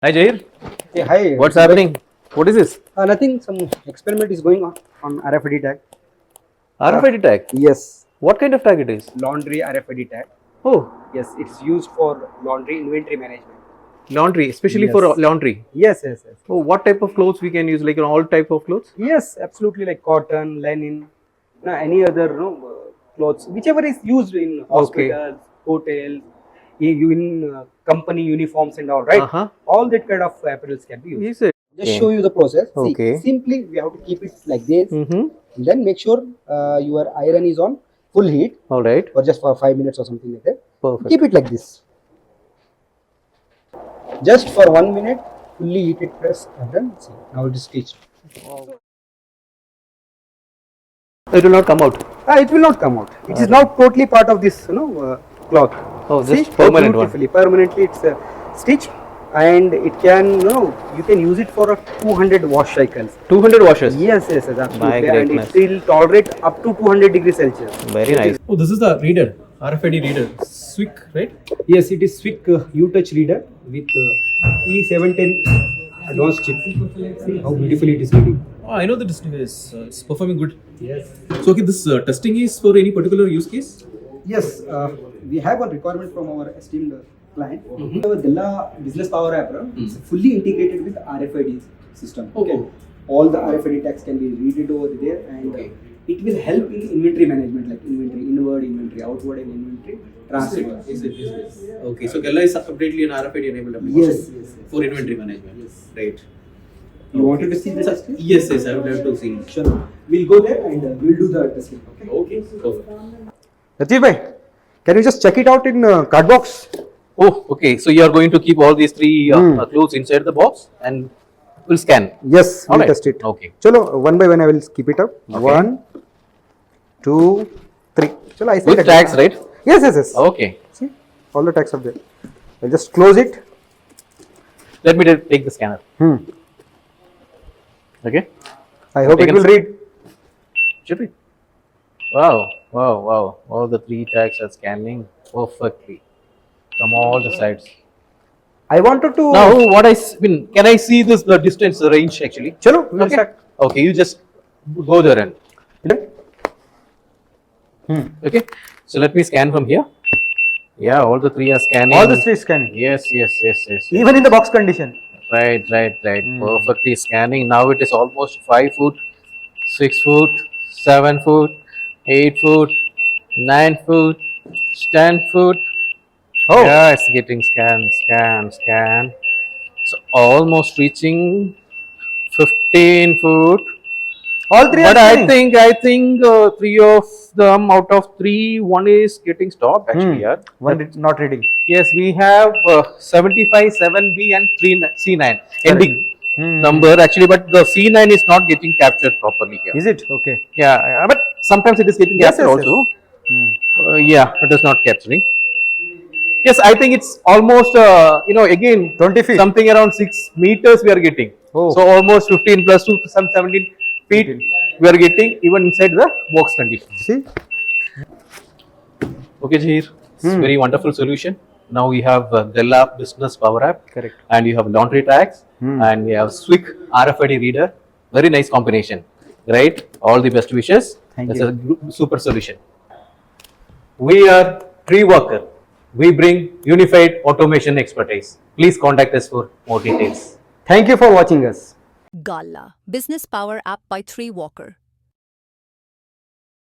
Hi Jair, Hey, hi. what's happening? What is this? Nothing. Some experiment is going on RFID tag. RFID tag. Yes, What kind of tag it is? laundry RFID tag. Oh, Yes, it's used for laundry inventory management. laundry, especially Yes. for laundry. Yes, yes, yes. Oh, what type of clothes we can use? Like all type of clothes? Yes, absolutely. Like cotton, linen, any other clothes, whichever is used in Okay. hospitals, hotels, in company uniforms and all, right? Uh-huh. All that kind of apparels can be used. Is it? Just show you the process. Okay. See, simply we have to keep it like this. Mm-hmm. Then make sure your iron is on full heat All right. or just for 5 minutes or something like that. Perfect. Keep it like this. Just for 1 minute, fully heat it, press and then see. Now it is stitched. It will not come out. It will not come out. It is now totally part of this cloth. Oh, See, this how permanent one. beautifully, permanently it's stitched, and it can you can use it for 200 wash cycles. 200 washes. Yes, yes, yes, absolutely, and greatness. it will tolerate up to 200 degrees Celsius. Very nice. Oh, this is the reader. RFID reader. Seuic, right? Yes, it is Seuic U-Touch reader with E710 advanced chip. See how beautifully it is reading. Oh, I know the testing is it's performing good. Yes. So, okay, this testing is for any particular use case? Yes, we have a requirement from our esteemed client. Our Galla business power app is fully integrated with RFID system. Okay. All the RFID tags can be read over there, and it will help in inventory management, like inventory, inward inventory, outward inventory transfer. Is it? Okay, so Galla is completely an RFID enabled Yes, application yes, yes. for inventory management. Yes. Right. You wanted to see the testing? Yes, I would like to see. Sure. We'll go there and we'll do the testing. Okay. Okay, perfect. Latif bhai, can you just check it out in card box? Oh, okay. So you are going to keep all these three clothes inside the box and we'll scan. Yes, we'll Alright. test it. Okay. Chalo, one by one I will keep it up. 1, 2, 3. Chalo, I With tags, right? Yes, yes, yes. Okay. See, all the tags are there. I'll just close it. Let me take the scanner. Okay. I hope it Taken will read. Should we? Wow, wow, wow. All the three tags are scanning perfectly from all the sides. I wanted to. Now, what mean, can I see this the distance, the range actually? Chalo, we'll Okay. start. Okay, you just go there and. Okay. So let me scan from here. Yeah, all the three are scanning. All the three scanning. Yes, yes, yes, yes. Even in the box condition. Right. Perfectly scanning. Now it is almost 5 foot, 6 foot, 7 foot, 8 foot, 9 foot, 10 foot. Oh. Yeah, it's getting scan. So almost reaching 15 foot. All three But are I scanning. think three of them out of three, one is getting stopped actually. Yeah. One is not reading. Yes, we have 75, 7B and 3 C9 ending number actually, but the C9 is not getting captured properly here. Is it? Okay. Yeah, but sometimes it is getting Yes, captured yes, also. yes. Yeah, it is not capturing. Yes, I think it's almost, again, 20 feet. something around 6 meters we are getting. Oh. So almost 15 plus 2, some 17 feet we are getting even inside the box condition. See? Okay, Jahir, it's very wonderful solution. Now we have Galla Business Power App. Correct. And you have laundry tags and we have Seuic RFID reader. Very nice combination, right? All the best wishes. Thank That's you. a super solution. We are Treewalker. We bring unified automation expertise. Please contact us for more details. Thank you for watching us. Galla, Business Power App by Treewalker.